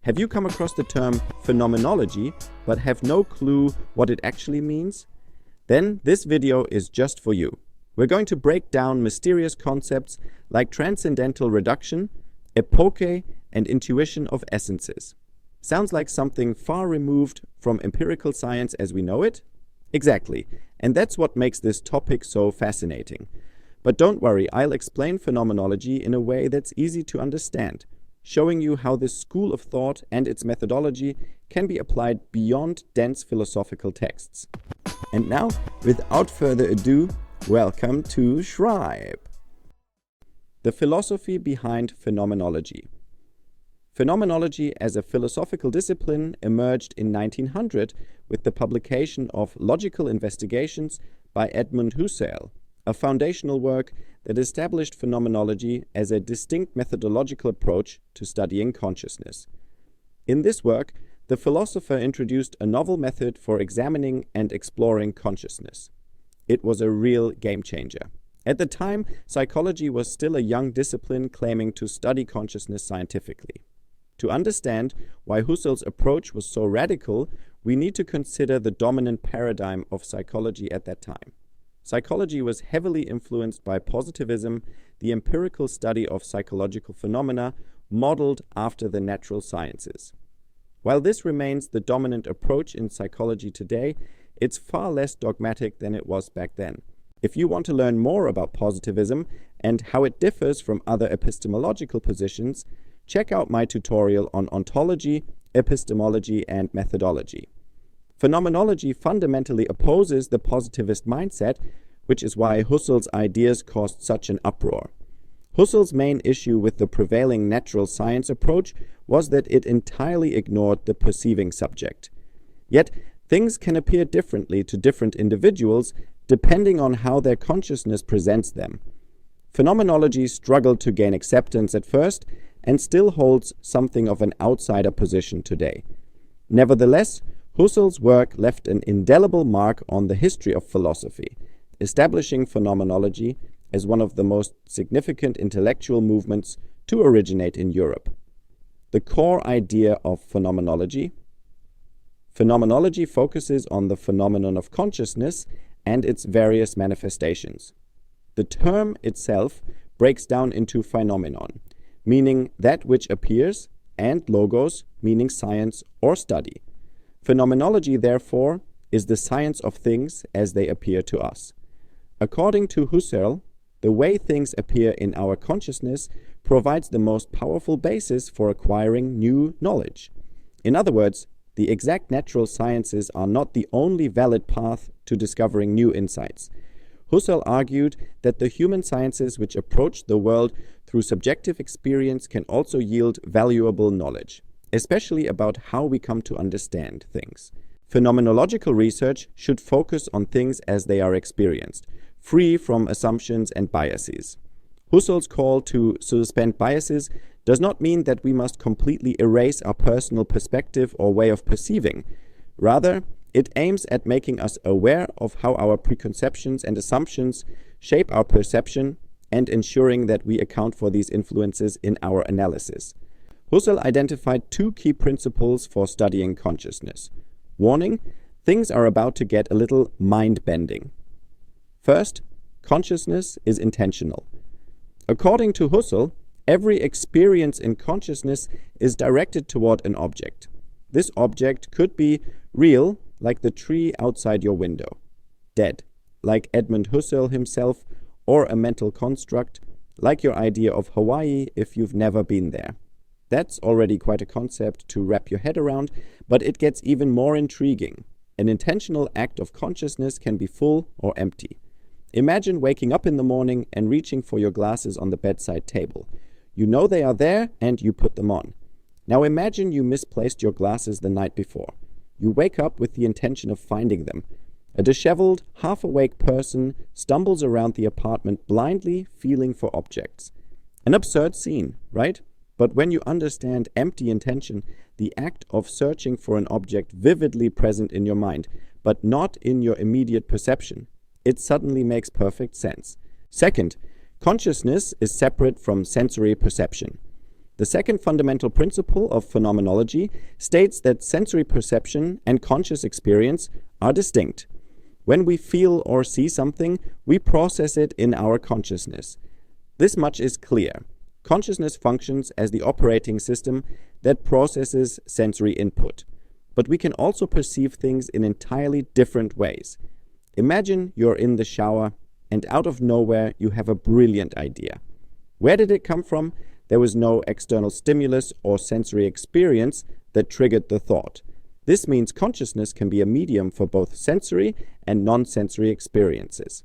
Have you come across the term phenomenology but have no clue what it actually means? Then this video is just for you. We're going to break down mysterious concepts like transcendental reduction, epoché, and intuition of essences. Sounds like something far removed from empirical science as we know it? Exactly, and that's what makes this topic so fascinating. But don't worry, I'll explain phenomenology in a way that's easy to understand, showing you how this school of thought and its methodology can be applied beyond dense philosophical texts. And now, without further ado, welcome to Shribe. The philosophy behind phenomenology. Phenomenology as a philosophical discipline emerged in 1900 with the publication of Logical Investigations by Edmund Husserl, a foundational work that established phenomenology as a distinct methodological approach to studying consciousness. In this work, the philosopher introduced a novel method for examining and exploring consciousness. It was a real game changer. At the time, psychology was still a young discipline claiming to study consciousness scientifically. To understand why Husserl's approach was so radical, we need to consider the dominant paradigm of psychology at that time. Psychology was heavily influenced by positivism, the empirical study of psychological phenomena modeled after the natural sciences. While this remains the dominant approach in psychology today, it's far less dogmatic than it was back then. If you want to learn more about positivism and how it differs from other epistemological positions, check out my tutorial on ontology, epistemology, and methodology. Phenomenology fundamentally opposes the positivist mindset, which is why Husserl's ideas caused such an uproar. Husserl's main issue with the prevailing natural science approach was that it entirely ignored the perceiving subject. Yet, things can appear differently to different individuals depending on how their consciousness presents them. Phenomenology struggled to gain acceptance at first and still holds something of an outsider position today. Nevertheless, Husserl's work left an indelible mark on the history of philosophy, establishing phenomenology as one of the most significant intellectual movements to originate in Europe. The core idea of phenomenology. Phenomenology focuses on the phenomenon of consciousness and its various manifestations. The term itself breaks down into phenomenon, meaning that which appears, and logos, meaning science or study. Phenomenology, therefore, is the science of things as they appear to us. According to Husserl, the way things appear in our consciousness provides the most powerful basis for acquiring new knowledge. In other words, the exact natural sciences are not the only valid path to discovering new insights. Husserl argued that the human sciences which approach the world through subjective experience can also yield valuable knowledge, especially about how we come to understand things. Phenomenological research should focus on things as they are experienced, free from assumptions and biases. Husserl's call to suspend biases does not mean that we must completely erase our personal perspective or way of perceiving. Rather, it aims at making us aware of how our preconceptions and assumptions shape our perception and ensuring that we account for these influences in our analysis. Husserl identified two key principles for studying consciousness. Warning, things are about to get a little mind-bending. First, consciousness is intentional. According to Husserl, every experience in consciousness is directed toward an object. This object could be real, like the tree outside your window, dead, like Edmund Husserl himself, or a mental construct, like your idea of Hawaii if you've never been there. That's already quite a concept to wrap your head around, but it gets even more intriguing. An intentional act of consciousness can be full or empty. Imagine waking up in the morning and reaching for your glasses on the bedside table. You know they are there and you put them on. Now imagine you misplaced your glasses the night before. You wake up with the intention of finding them. A disheveled, half-awake person stumbles around the apartment blindly feeling for objects. An absurd scene, right? But when you understand empty intention, the act of searching for an object vividly present in your mind, but not in your immediate perception, it suddenly makes perfect sense. Second, consciousness is separate from sensory perception. The second fundamental principle of phenomenology states that sensory perception and conscious experience are distinct. When we feel or see something, we process it in our consciousness. This much is clear. Consciousness functions as the operating system that processes sensory input. But we can also perceive things in entirely different ways. Imagine you're in the shower and out of nowhere you have a brilliant idea. Where did it come from? There was no external stimulus or sensory experience that triggered the thought. This means consciousness can be a medium for both sensory and non-sensory experiences.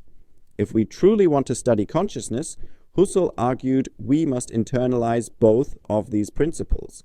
If we truly want to study consciousness, Husserl argued we must internalize both of these principles.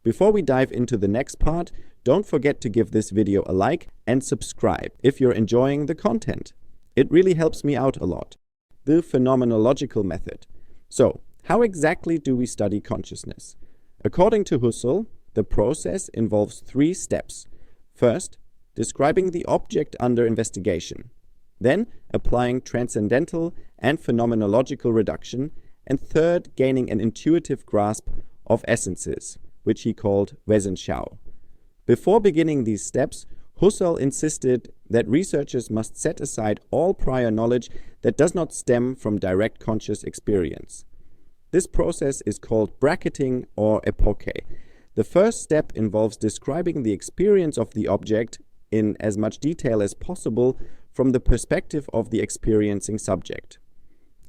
Before we dive into the next part, don't forget to give this video a like and subscribe if you're enjoying the content. It really helps me out a lot. The Phenomenological Method. So, how exactly do we study consciousness? According to Husserl, the process involves 3 steps. First, describing the object under investigation. Then, applying transcendental and phenomenological reduction. And third, gaining an intuitive grasp of essences, which he called Wesensschau. Before beginning these steps, Husserl insisted that researchers must set aside all prior knowledge that does not stem from direct conscious experience. This process is called bracketing or epoché. The first step involves describing the experience of the object in as much detail as possible from the perspective of the experiencing subject.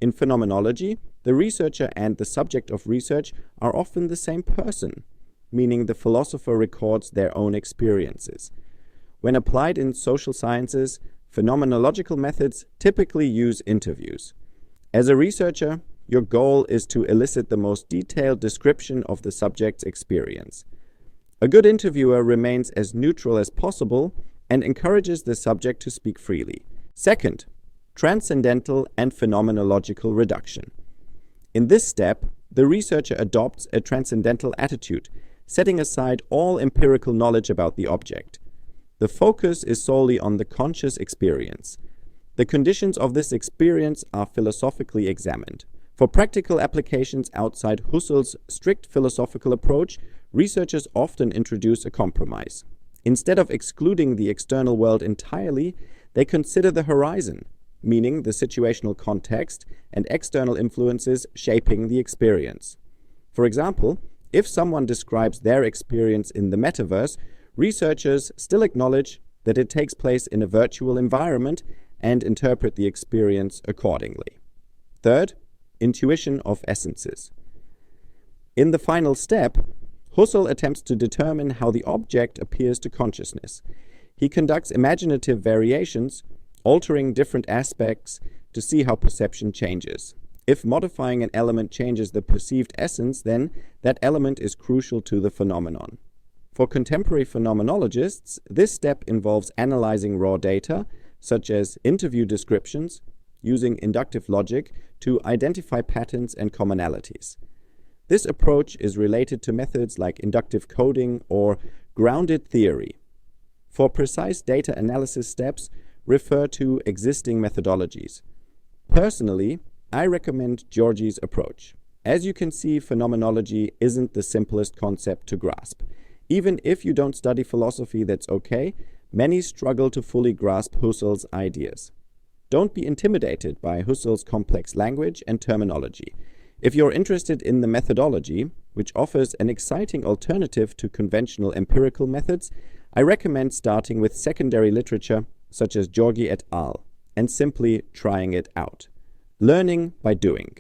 In phenomenology, the researcher and the subject of research are often the same person, meaning the philosopher records their own experiences. When applied in social sciences, phenomenological methods typically use interviews. As a researcher, your goal is to elicit the most detailed description of the subject's experience. A good interviewer remains as neutral as possible and encourages the subject to speak freely. Second, transcendental and phenomenological reduction. In this step, the researcher adopts a transcendental attitude, setting aside all empirical knowledge about the object. The focus is solely on the conscious experience. The conditions of this experience are philosophically examined. For practical applications outside Husserl's strict philosophical approach, researchers often introduce a compromise. Instead of excluding the external world entirely, they consider the horizon, meaning the situational context and external influences shaping the experience. For example, if someone describes their experience in the metaverse, researchers still acknowledge that it takes place in a virtual environment and interpret the experience accordingly. Third, intuition of essences. In the final step, Husserl attempts to determine how the object appears to consciousness. He conducts imaginative variations, altering different aspects to see how perception changes. If modifying an element changes the perceived essence, then that element is crucial to the phenomenon. For contemporary phenomenologists, this step involves analyzing raw data, such as interview descriptions, using inductive logic to identify patterns and commonalities. This approach is related to methods like inductive coding or grounded theory. For precise data analysis steps, refer to existing methodologies. Personally, I recommend Georgi's approach. As you can see, phenomenology isn't the simplest concept to grasp. Even if you don't study philosophy, that's okay. Many struggle to fully grasp Husserl's ideas. Don't be intimidated by Husserl's complex language and terminology. If you're interested in the methodology, which offers an exciting alternative to conventional empirical methods, I recommend starting with secondary literature such as Georgi et al. And simply trying it out. Learning by doing.